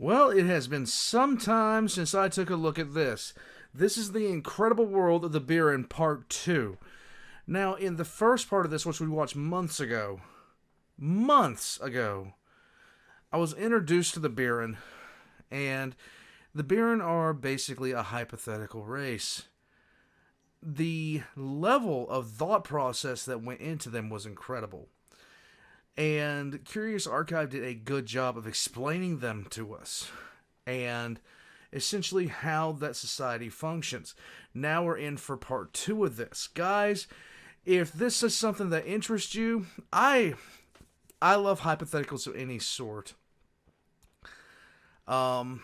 Well, it has been some time since I took a look at this. This is the incredible world of the Birrin Part 2. Now, in the first part of this, which we watched months ago, I was introduced to the Birrin, and the Birrin are basically a hypothetical race. The level of thought process that went into them was incredible. And Curious Archive did a good job of explaining them to us and essentially how that society functions. Now we're in for part 2 of this. Guys, if this is something that interests you, I love hypotheticals of any sort. Alternate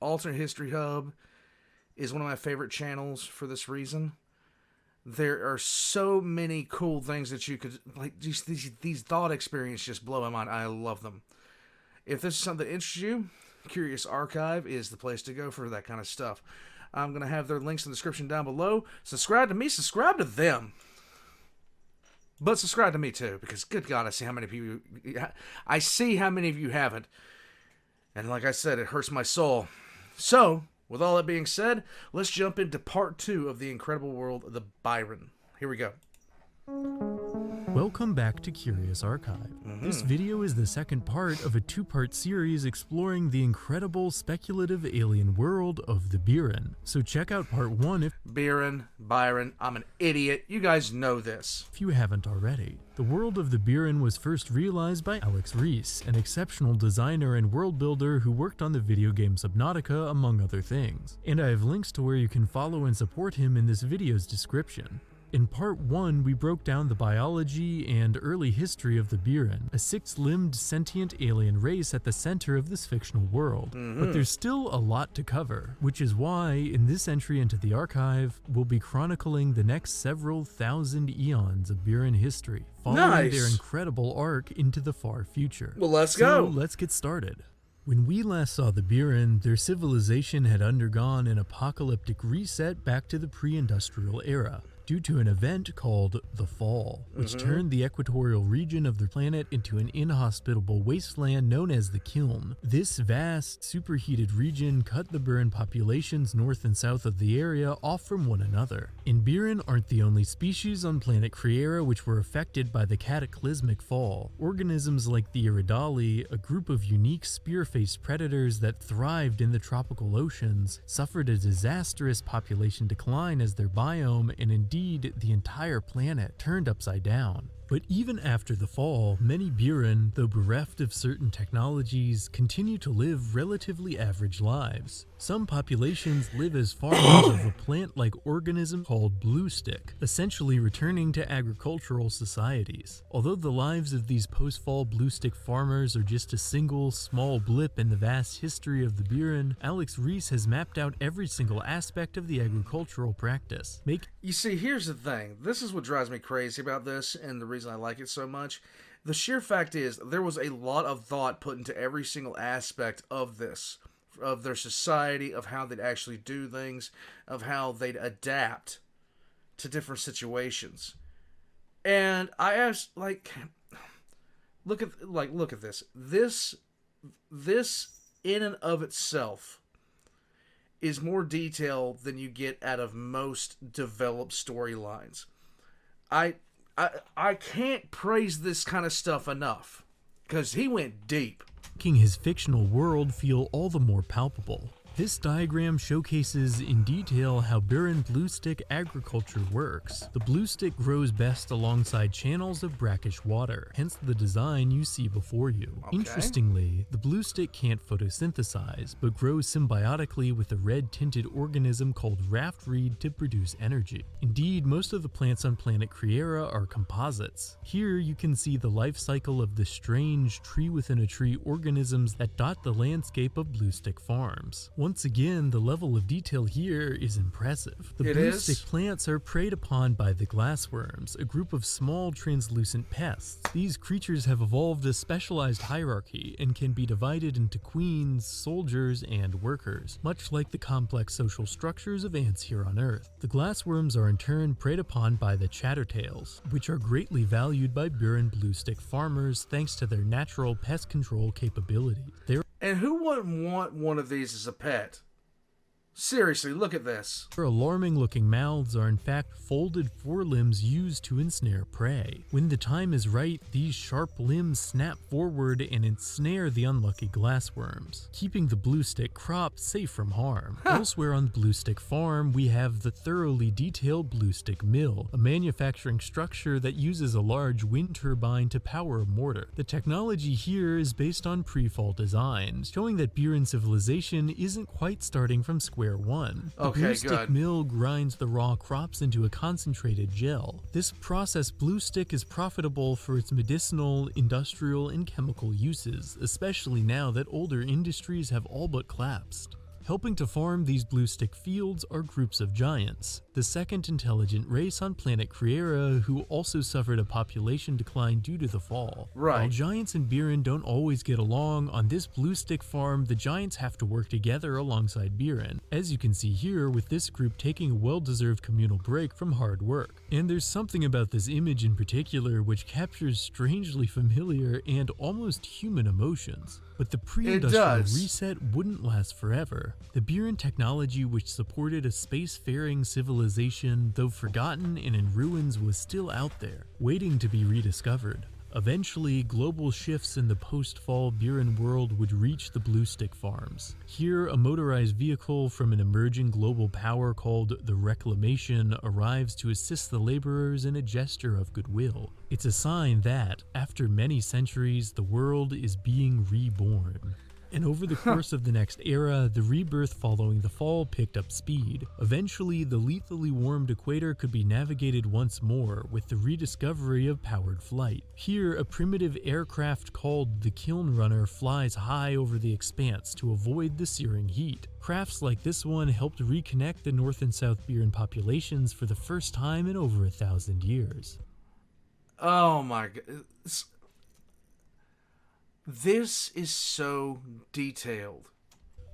History Hub is one of my favorite channels for this reason. There are so many cool things that you could, like, these thought experiences just blow my mind. I love them. If this is something that interests you, Curious Archive is the place to go for that kind of stuff. I'm going to have their links in the description down below. Subscribe to me, subscribe to them. But subscribe to me too, because good God, I see how many of you haven't. And like I said, it hurts my soul. So, with all that being said, let's jump into part 2 of the incredible world of the Birrin. Here we go. Welcome back to Curious Archive. This video is the second part of a 2-part series exploring the incredible speculative alien world of the Birrin. So check out part 1 if Birrin, I'm an idiot. You guys know this. you haven't already. The world of the Birrin was first realized by Alex Reese, an exceptional designer and world builder who worked on the video game Subnautica, among other things. And I have links to where you can follow and support him in this video's description. In part 1, we broke down the biology and early history of the Birrin, a 6-limbed sentient alien race at the center of this fictional world. But there's still a lot to cover, which is why, in this entry into the archive, we'll be chronicling the next several thousand eons of Birrin history, following their incredible arc into the far future. Well, let's go. So let's get started. When we last saw the Birrin, their civilization had undergone an apocalyptic reset back to the pre-industrial era, due to an event called the Fall, which turned the equatorial region of the planet into an inhospitable wasteland known as the Kiln. This vast, superheated region cut the Birrin populations north and south of the area off from one another. And Birrin aren't the only species on planet Creera which were affected by the cataclysmic fall. Organisms like the Iridali, a group of unique spear-faced predators that thrived in the tropical oceans, suffered a disastrous population decline as their biome and indeed the entire planet turned upside down. But even after the fall, many Birrin, though bereft of certain technologies, continue to live relatively average lives. Some populations live as farmers of a plant-like organism called bluestick, essentially returning to agricultural societies. Although the lives of these post-fall bluestick farmers are just a single, small blip in the vast history of the Birrin, Alex Reese has mapped out every single aspect of the agricultural practice. You see, here's the thing. This is what drives me crazy about this, and the reason I like it so much. The sheer fact is, there was a lot of thought put into every single aspect of this, of their society, of how they'd actually do things, of how they'd adapt to different situations. And I asked, look at this. This in and of itself is more detail than you get out of most developed storylines. I can't praise this kind of stuff enough, because he went deep. Making his fictional world feel all the more palpable. This diagram showcases in detail how Birrin bluestick agriculture works. The bluestick grows best alongside channels of brackish water, hence the design you see before you. Okay. Interestingly, the bluestick can't photosynthesize, but grows symbiotically with a red-tinted organism called raftreed to produce energy. Indeed, most of the plants on planet Creera are composites. Here you can see the life cycle of the strange tree-within-a-tree organisms that dot the landscape of bluestick farms. Once again, the level of detail here is impressive. The bluestick plants are preyed upon by the glassworms, a group of small translucent pests. These creatures have evolved a specialized hierarchy and can be divided into queens, soldiers, and workers, much like the complex social structures of ants here on Earth. The glassworms are in turn preyed upon by the chattertails, which are greatly valued by Birrin bluestick farmers thanks to their natural pest control capability. And who wouldn't want one of these as a pet? Seriously, look at this. Their alarming-looking mouths are in fact folded forelimbs used to ensnare prey. When the time is right, these sharp limbs snap forward and ensnare the unlucky glassworms, keeping the blue stick crop safe from harm. Elsewhere on the blue stick farm, we have the thoroughly detailed blue stick mill, a manufacturing structure that uses a large wind turbine to power a mortar. The technology here is based on pre-fall designs, showing that Birrin civilization isn't quite starting from square one. The Okay, blue stick good. mill grinds the raw crops into a concentrated gel. This process blue stick is profitable for its medicinal, industrial, and chemical uses, especially now that older industries have all but collapsed. Helping to farm these blue stick fields are groups of giants, the second intelligent race on planet Creera who also suffered a population decline due to the fall. Right. While giants and Birrin don't always get along, on this blue stick farm the giants have to work together alongside Birrin, as you can see here with this group taking a well-deserved communal break from hard work. And there's something about this image in particular which captures strangely familiar and almost human emotions. But the pre-industrial reset wouldn't last forever. The Birrin technology, which supported a spacefaring civilization, though forgotten and in ruins, was still out there, waiting to be rediscovered. Eventually, global shifts in the post-fall Birrin world would reach the blue stick farms. Here, a motorized vehicle from an emerging global power called the Reclamation arrives to assist the laborers in a gesture of goodwill. It's a sign that, after many centuries, the world is being reborn. And over the course of the next era, the rebirth following the fall picked up speed. Eventually, the lethally warmed equator could be navigated once more with the rediscovery of powered flight. Here, a primitive aircraft called the Kiln Runner flies high over the expanse to avoid the searing heat. Crafts like this one helped reconnect the North and South Birrin populations for the first time in over 1,000 years. Oh my god. This is so detailed.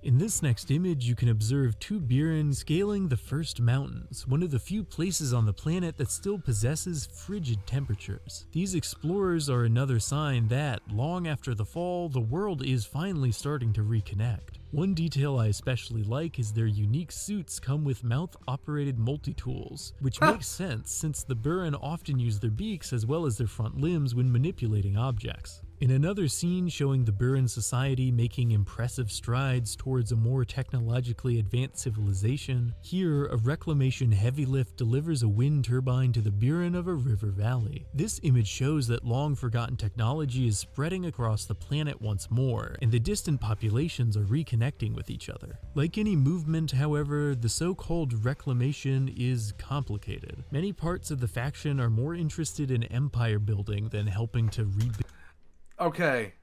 In this next image, you can observe two Birrin scaling the first mountains, one of the few places on the planet that still possesses frigid temperatures. These explorers are another sign that, long after the fall, the world is finally starting to reconnect. One detail I especially like is their unique suits come with mouth-operated multi-tools, which makes sense since the Birrin often use their beaks as well as their front limbs when manipulating objects. In another scene showing the Birrin society making impressive strides towards a more technologically advanced civilization, here a reclamation heavy lift delivers a wind turbine to the Birrin of a river valley. This image shows that long-forgotten technology is spreading across the planet once more, and the distant populations are reconnecting with each other. Like any movement, however, the so-called reclamation is complicated. Many parts of the faction are more interested in empire building than helping to rebuild. Okay.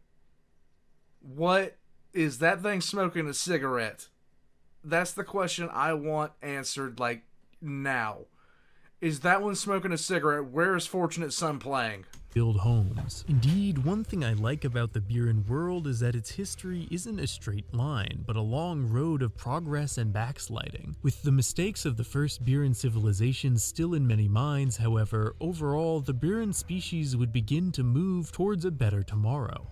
What is that thing smoking a cigarette? That's the question I want answered, like, now. Is that one smoking a cigarette? Where is Fortunate Son playing? Build homes. Indeed, one thing I like about the Birrin world is that its history isn't a straight line, but a long road of progress and backsliding. With the mistakes of the first Birrin civilization still in many minds, however, overall, the Birrin species would begin to move towards a better tomorrow.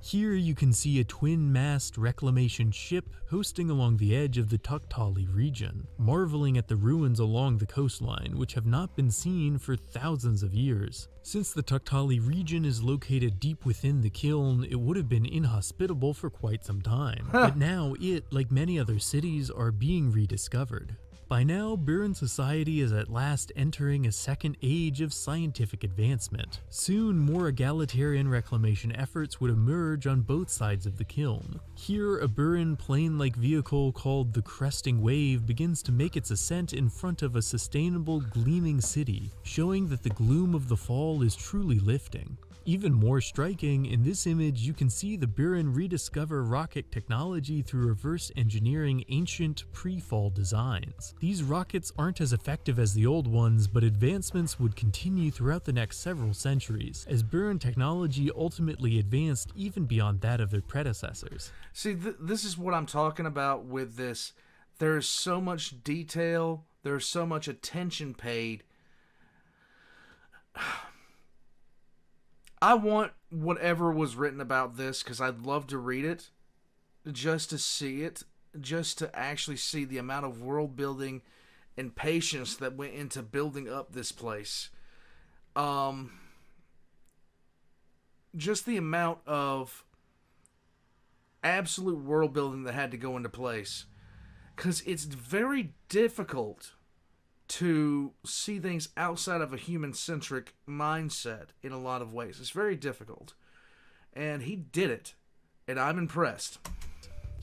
Here you can see a twin-mast reclamation ship hosting along the edge of the Tuktali region, marveling at the ruins along the coastline, which have not been seen for thousands of years. Since the Tuktali region is located deep within the kiln, it would have been inhospitable for quite some time, but now it, like many other cities, are being rediscovered. By now, Birrin society is at last entering a second age of scientific advancement. Soon, more egalitarian reclamation efforts would emerge on both sides of the kiln. Here, a Birrin plane-like vehicle called the Cresting Wave begins to make its ascent in front of a sustainable, gleaming city, showing that the gloom of the fall is truly lifting. Even more striking, in this image you can see the Birrin rediscover rocket technology through reverse engineering ancient pre-fall designs. These rockets aren't as effective as the old ones, but advancements would continue throughout the next several centuries, as Birrin technology ultimately advanced even beyond that of their predecessors. See, this is what I'm talking about with this. There's so much detail, there's so much attention paid. I want whatever was written about this because I'd love to read it. just to see it, just to actually see the amount of world building and patience that went into building up this place. Um, just the amount of absolute world building that had to go into place. Because it's very difficult to see things outside of a human centric mindset in a lot of ways. It's very difficult. And he did it. And I'm impressed.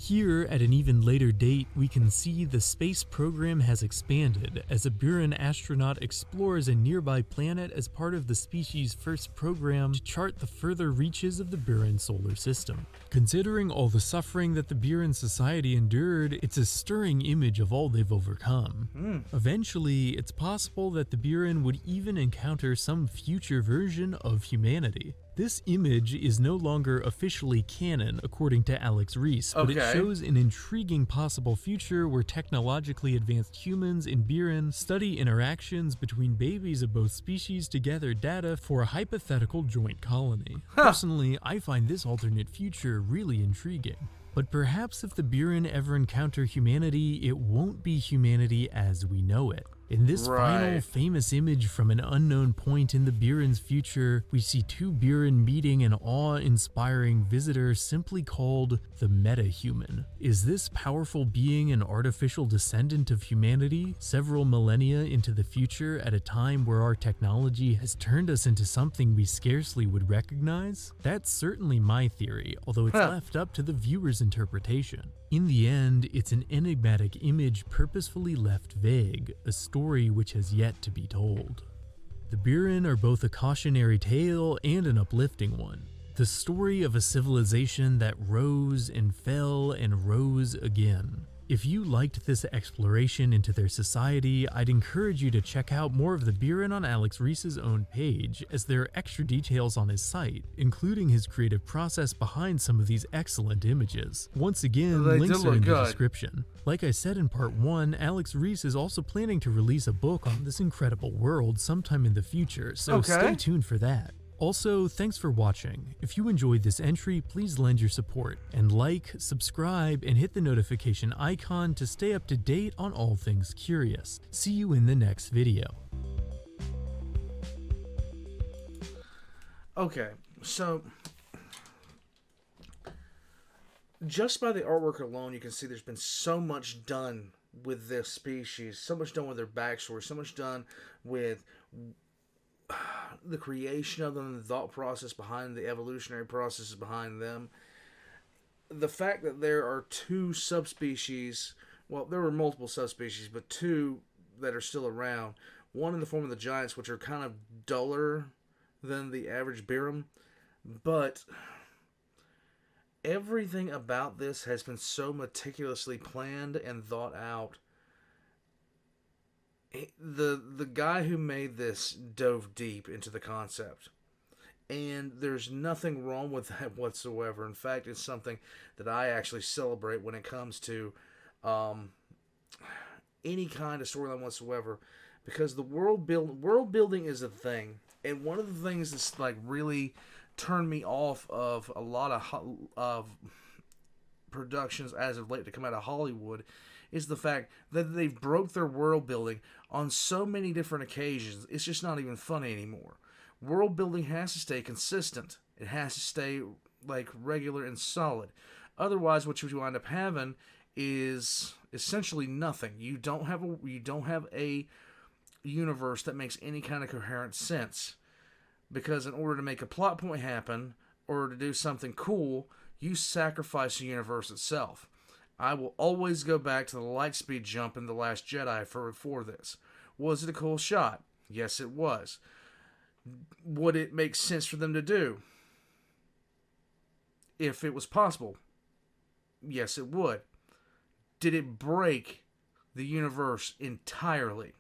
Here, at an even later date, we can see the space program has expanded as a Birrin astronaut explores a nearby planet as part of the species' first program to chart the further reaches of the Birrin solar system. Considering all the suffering that the Birrin society endured, it's a stirring image of all they've overcome. Eventually, it's possible that the Birrin would even encounter some future version of humanity. This image is no longer officially canon, according to Alex Reese, but it shows an intriguing possible future where technologically advanced humans in Birrin study interactions between babies of both species to gather data for a hypothetical joint colony. Personally, I find this alternate future really intriguing. But perhaps if the Birrin ever encounter humanity, it won't be humanity as we know it. In this final famous image from an unknown point in the Birrin's future, we see two Birrin meeting an awe-inspiring visitor simply called the meta-human. Is this powerful being an artificial descendant of humanity, several millennia into the future at a time where our technology has turned us into something we scarcely would recognize? That's certainly my theory, although it's left up to the viewer's interpretation. In the end, it's an enigmatic image purposefully left vague, a story which has yet to be told. The Birrin are both a cautionary tale and an uplifting one. The story of a civilization that rose and fell and rose again. If you liked this exploration into their society, I'd encourage you to check out more of the Birrin on Alex Reese's own page, as there are extra details on his site, including his creative process behind some of these excellent images. Once again, links are in the description. Like I said in part 1, Alex Reese is also planning to release a book on this incredible world sometime in the future, so stay tuned for that. Also, thanks for watching. If you enjoyed this entry, please lend your support, and like, subscribe, and hit the notification icon to stay up to date on all things curious. See you in the next video. Okay, so just by the artwork alone, you can see there's been so much done with this species, so much done with their backstory, so much done with the creation of them, the thought process behind the evolutionary processes behind them. The fact that there are two subspecies, well, there were multiple subspecies, but two that are still around. One in the form of the giants, which are kind of duller than the average Birrin, but everything about this has been so meticulously planned and thought out. The guy who made this dove deep into the concept, and there's nothing wrong with that whatsoever. In fact, it's something that I actually celebrate when it comes to any kind of storyline whatsoever, because the world building is a thing, and one of the things that's like really turned me off of a lot of productions as of late to come out of Hollywood is the fact that they've broke their world building on so many different occasions. It's just not even funny anymore. World building has to stay consistent. It has to stay like regular and solid. Otherwise, what you wind up having is essentially nothing. You don't have a universe that makes any kind of coherent sense. Because in order to make a plot point happen or to do something cool, you sacrifice the universe itself. I will always go back to the light speed jump in The Last Jedi for this. Was it a cool shot? Yes, it was. Would it make sense for them to do? If it was possible. Yes, it would. Did it break the universe entirely?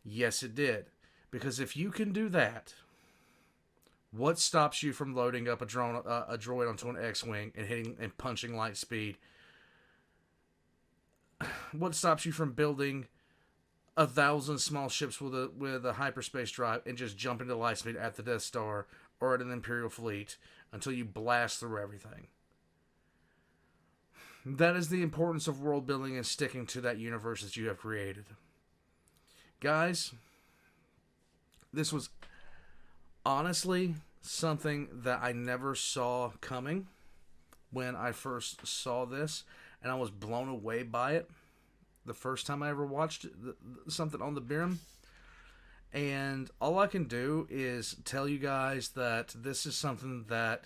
Yes, it did. Because if you can do that, what stops you from loading up a droid onto an X-wing and hitting and punching light speed? What stops you from building 1,000 small ships with a hyperspace drive and just jumping to light speed at the Death Star or at an Imperial fleet until you blast through everything? that is the importance of world building and sticking to that universe that you have created. Guys, this was honestly something that I never saw coming when I first saw this, and I was blown away by it the first time I ever watched something on the Birrin. And all I can do is tell you guys that this is something that,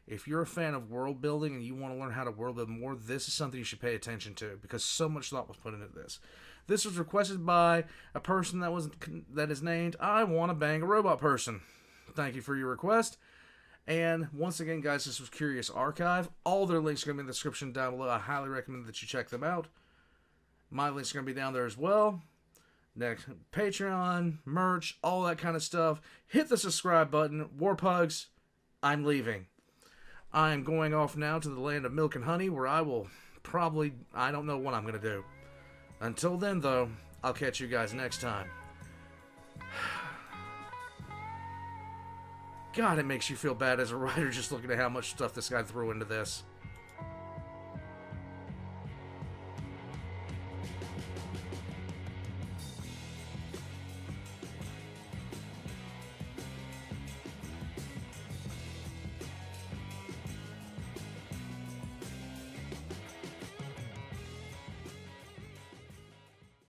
if you're a fan of world building and you want to learn how to world build more, this is something you should pay attention to, because so much thought was put into this. This was requested by a person that is named I Want to Bang a Robot Person. Thank you for your request. And once again, guys, this was Curious Archive. All their links are going to be in the description down below. I highly recommend that you check them out. My links are going to be down there as well. Next, Patreon, merch, all that kind of stuff. Hit the subscribe button. Warpugs, I'm leaving. I am going off now to the land of milk and honey, where I will probably, I don't know what I'm going to do. Until then, though, I'll catch you guys next time. God, it makes you feel bad as a writer just looking at how much stuff this guy threw into this.